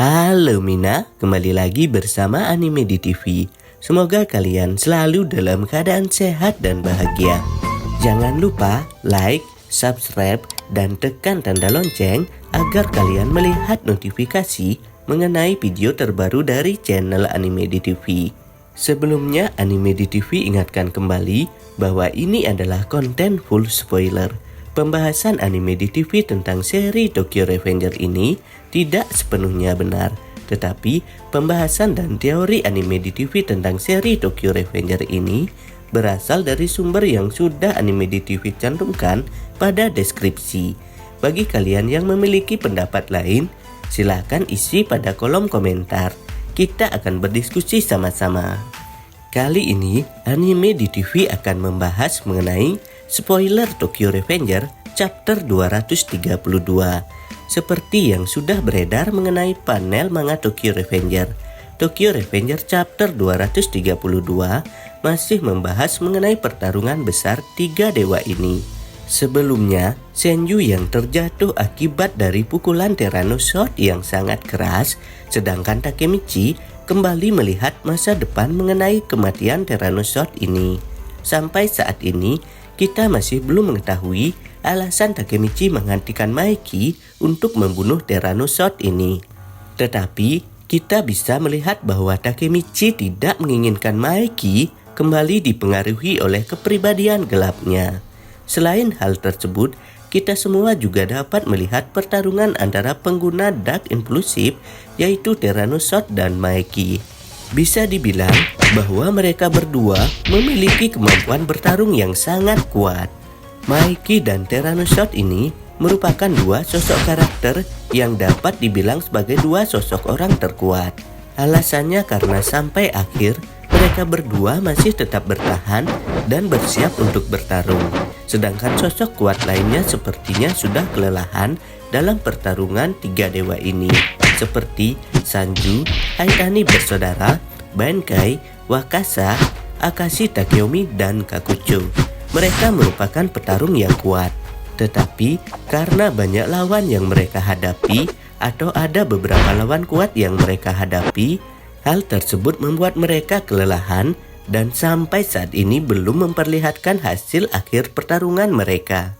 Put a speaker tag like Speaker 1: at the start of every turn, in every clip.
Speaker 1: Halo Mina, kembali lagi bersama Anime di TV. Semoga kalian selalu dalam keadaan sehat dan bahagia. Jangan lupa like, subscribe, dan tekan tanda lonceng agar kalian melihat notifikasi mengenai video terbaru dari channel Anime di TV. Sebelumnya, Anime di TV ingatkan kembali bahwa ini adalah konten full spoiler. Pembahasan Anime di TV tentang seri Tokyo Revenger ini tidak sepenuhnya benar, tetapi pembahasan dan teori Anime di TV tentang seri Tokyo Revenger ini berasal dari sumber yang sudah Anime di TV cantumkan pada deskripsi. Bagi kalian yang memiliki pendapat lain, silakan isi pada kolom komentar. Kita akan berdiskusi sama-sama. Kali ini, Anime di TV akan membahas mengenai spoiler Tokyo Revenger chapter 232. Seperti yang sudah beredar mengenai panel manga Tokyo Revenger chapter 232 masih membahas mengenai pertarungan besar tiga dewa ini. Sebelumnya, Senju yang terjatuh akibat dari pukulan Tyrannosaurus yang sangat keras, sedangkan Takemichi kembali melihat masa depan mengenai kematian Tyrannosaurus ini. Sampai saat ini, kita masih belum mengetahui alasan Takemichi menghentikan Maeki untuk membunuh Tyrannosaurus ini. Tetapi, kita bisa melihat bahwa Takemichi tidak menginginkan Maeki kembali dipengaruhi oleh kepribadian gelapnya. Selain hal tersebut, kita semua juga dapat melihat pertarungan antara pengguna Dark Impulsive, yaitu Tyrannosaurus dan Maeki. Bisa dibilang bahwa mereka berdua memiliki kemampuan bertarung yang sangat kuat. Maeki dan Tyrannosaurus ini merupakan dua sosok karakter yang dapat dibilang sebagai dua sosok orang terkuat. Alasannya karena sampai akhir mereka berdua masih tetap bertahan dan bersiap untuk bertarung. Sedangkan sosok kuat lainnya sepertinya sudah kelelahan dalam pertarungan tiga dewa ini, seperti Sanju, Haitani bersaudara, Bankai, Wakasa, Akashi Takeyomi, dan Kakucho. Mereka merupakan petarung yang kuat. Tetapi karena banyak lawan yang mereka hadapi atau ada beberapa lawan kuat yang mereka hadapi, hal tersebut membuat mereka kelelahan dan sampai saat ini belum memperlihatkan hasil akhir pertarungan mereka.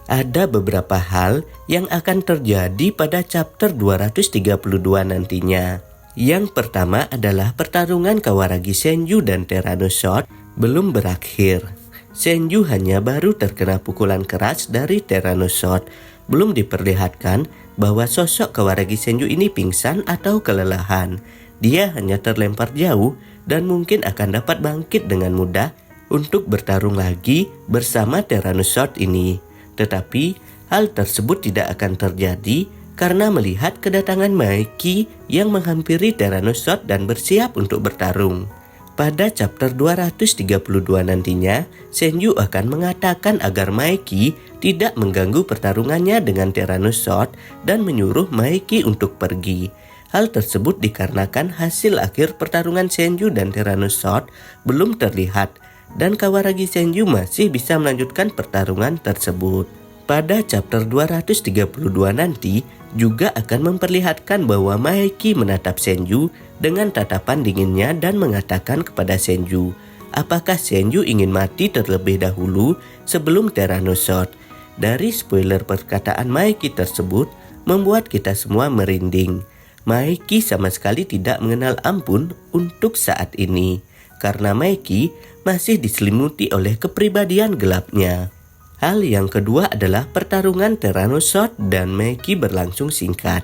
Speaker 1: Ada beberapa hal yang akan terjadi pada chapter 232 nantinya. Yang pertama adalah pertarungan Kawaragi Senju dan Tyrannosaurus belum berakhir. Senju hanya baru terkena pukulan keras dari Tyrannosaurus. Belum diperlihatkan bahwa sosok Kawaragi Senju ini pingsan atau kelelahan. Dia hanya terlempar jauh dan mungkin akan dapat bangkit dengan mudah untuk bertarung lagi bersama Tyrannosaurus ini. Tetapi hal tersebut tidak akan terjadi karena melihat kedatangan Maeki yang menghampiri Tyrannosaurus dan bersiap untuk bertarung. Pada chapter 232 nantinya, Senju akan mengatakan agar Maeki tidak mengganggu pertarungannya dengan Tyrannosaurus dan menyuruh Maeki untuk pergi. Hal tersebut dikarenakan hasil akhir pertarungan Senju dan Tyrannosaurus belum terlihat dan Kawaragi Senju masih bisa melanjutkan pertarungan tersebut. Pada chapter 232 nanti juga akan memperlihatkan bahwa Maeki menatap Senju dengan tatapan dinginnya dan mengatakan kepada Senju, apakah Senju ingin mati terlebih dahulu sebelum Tyrannosaurus? Dari spoiler perkataan Maeki tersebut membuat kita semua merinding. Maeki sama sekali tidak mengenal ampun untuk saat ini, karena Maeki masih diselimuti oleh kepribadian gelapnya. Hal yang kedua adalah pertarungan Tyrannosaurus dan Maeki berlangsung singkat.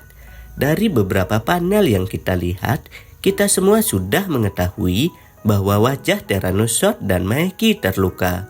Speaker 1: Dari beberapa panel yang kita lihat, kita semua sudah mengetahui bahwa wajah Tyrannosaurus dan Maeki terluka.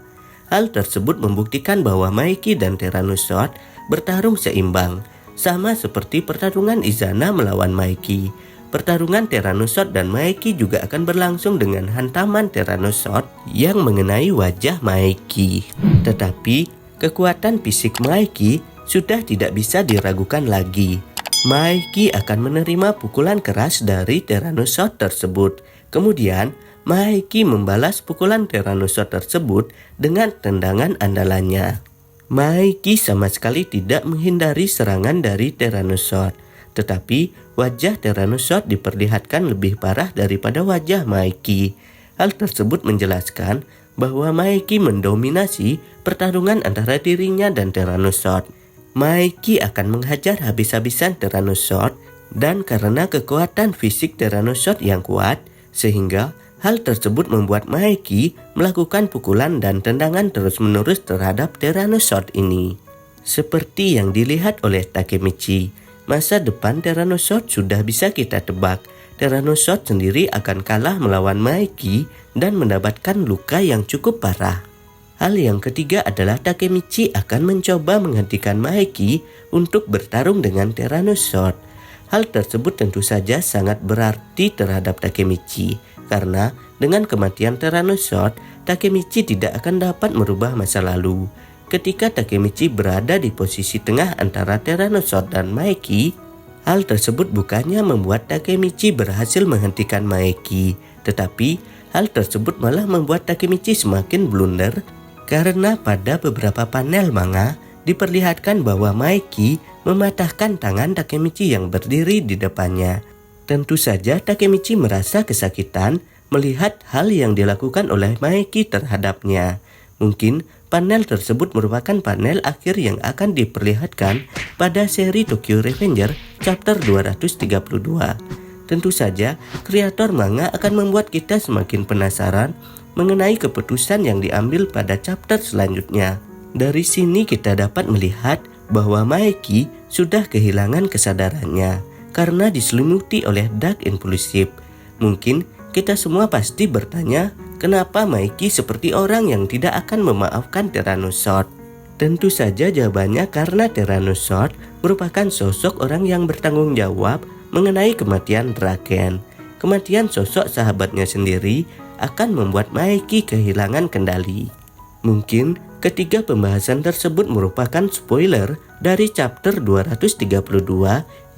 Speaker 1: Hal tersebut membuktikan bahwa Maeki dan Tyrannosaurus bertarung seimbang, sama seperti pertarungan Izana melawan Maeki. Pertarungan Tyrannosaurus dan Maeki juga akan berlangsung dengan hantaman Tyrannosaurus yang mengenai wajah Maeki. Tetapi kekuatan fisik Maeki sudah tidak bisa diragukan lagi. Maeki akan menerima pukulan keras dari Tyrannosaurus tersebut. Kemudian Maeki membalas pukulan Tyrannosaurus tersebut dengan tendangan andalannya. Maeki sama sekali tidak menghindari serangan dari Tyrannosaurus. Tetapi wajah Tyrannosaurus diperlihatkan lebih parah daripada wajah Mikey. Hal tersebut menjelaskan bahwa Mikey mendominasi pertarungan antara dirinya dan Tyrannosaurus. Mikey akan menghajar habis-habisan Tyrannosaurus dan karena kekuatan fisik Tyrannosaurus yang kuat, sehingga hal tersebut membuat Mikey melakukan pukulan dan tendangan terus-menerus terhadap Tyrannosaurus ini. Seperti yang dilihat oleh Takemichi, masa depan Tyrannosaurus sudah bisa kita tebak. Tyrannosaurus sendiri akan kalah melawan Mikey dan mendapatkan luka yang cukup parah. Hal yang ketiga adalah Takemichi akan mencoba menghentikan Mikey untuk bertarung dengan Tyrannosaurus. Hal tersebut tentu saja sangat berarti terhadap Takemichi, karena dengan kematian Tyrannosaurus, Takemichi tidak akan dapat merubah masa lalu. Ketika Takemichi berada di posisi tengah antara Tyrannosaurus dan Mikey, hal tersebut bukannya membuat Takemichi berhasil menghentikan Mikey, tetapi hal tersebut malah membuat Takemichi semakin blunder karena pada beberapa panel manga diperlihatkan bahwa Mikey mematahkan tangan Takemichi yang berdiri di depannya. Tentu saja Takemichi merasa kesakitan melihat hal yang dilakukan oleh Mikey terhadapnya. Mungkin panel tersebut merupakan panel akhir yang akan diperlihatkan pada seri Tokyo Revenger chapter 232. Tentu saja, kreator manga akan membuat kita semakin penasaran mengenai keputusan yang diambil pada chapter selanjutnya. Dari sini kita dapat melihat bahwa Mikey sudah kehilangan kesadarannya karena diselimuti oleh dark impulsif. Mungkin kita semua pasti bertanya, kenapa Mikey seperti orang yang tidak akan memaafkan Tyrannosaurus? Tentu saja jawabannya karena Tyrannosaurus merupakan sosok orang yang bertanggung jawab mengenai kematian Draken. Kematian sosok sahabatnya sendiri akan membuat Mikey kehilangan kendali. Mungkin ketiga pembahasan tersebut merupakan spoiler dari chapter 232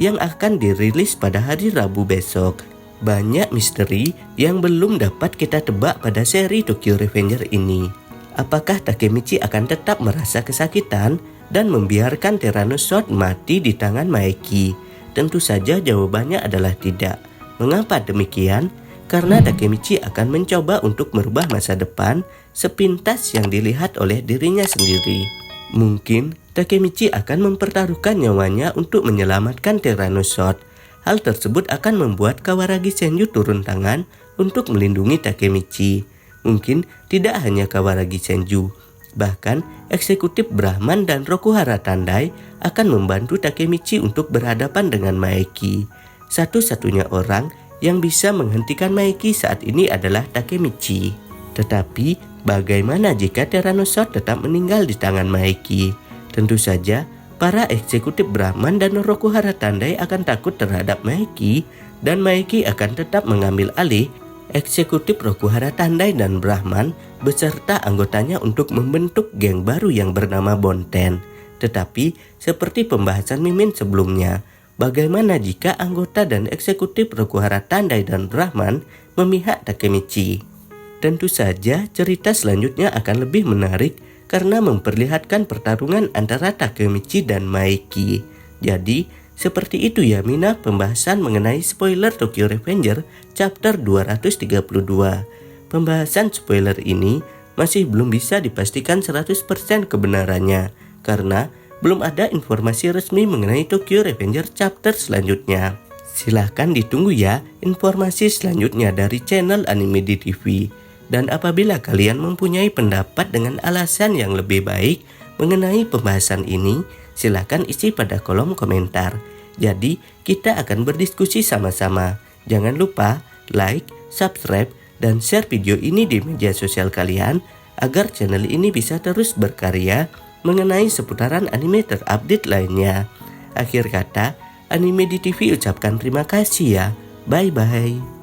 Speaker 1: yang akan dirilis pada hari Rabu besok. Banyak misteri yang belum dapat kita tebak pada seri Tokyo Revenger ini. Apakah Takemichi akan tetap merasa kesakitan dan membiarkan Tyrannosaurus mati di tangan Mikey? Tentu saja jawabannya adalah tidak. Mengapa demikian? Karena Takemichi akan mencoba untuk merubah masa depan sepintas yang dilihat oleh dirinya sendiri. Mungkin Takemichi akan mempertaruhkan nyawanya untuk menyelamatkan Tyrannosaurus. Hal tersebut akan membuat Kawaragi Senju turun tangan untuk melindungi Takemichi. Mungkin tidak hanya Kawaragi Senju, bahkan eksekutif Brahman dan Rokuhara Tandai akan membantu Takemichi untuk berhadapan dengan Mikey. Satu-satunya orang yang bisa menghentikan Mikey saat ini adalah Takemichi. Tetapi bagaimana jika Tyrannosaurus tetap meninggal di tangan Mikey? Tentu saja para eksekutif Brahman dan Rokuhara Tandai akan takut terhadap Mikey, dan Mikey akan tetap mengambil alih eksekutif Rokuhara Tandai dan Brahman beserta anggotanya untuk membentuk geng baru yang bernama Bonten. Tetapi seperti pembahasan Mimin sebelumnya, bagaimana jika anggota dan eksekutif Rokuhara Tandai dan Brahman memihak Takemichi? Tentu saja cerita selanjutnya akan lebih menarik karena memperlihatkan pertarungan antara Takemichi dan Mikey. Jadi, seperti itu ya Mina pembahasan mengenai spoiler Tokyo Revenger chapter 232. Pembahasan spoiler ini masih belum bisa dipastikan 100% kebenarannya karena belum ada informasi resmi mengenai Tokyo Revenger chapter selanjutnya. Silahkan ditunggu ya informasi selanjutnya dari channel Anime di TV. Dan apabila kalian mempunyai pendapat dengan alasan yang lebih baik mengenai pembahasan ini, silahkan isi pada kolom komentar. Jadi kita akan berdiskusi sama-sama. Jangan lupa like, subscribe, dan share video ini di media sosial kalian agar channel ini bisa terus berkarya mengenai seputaran anime terupdate lainnya. Akhir kata, Anime di TV ucapkan terima kasih ya. Bye-bye.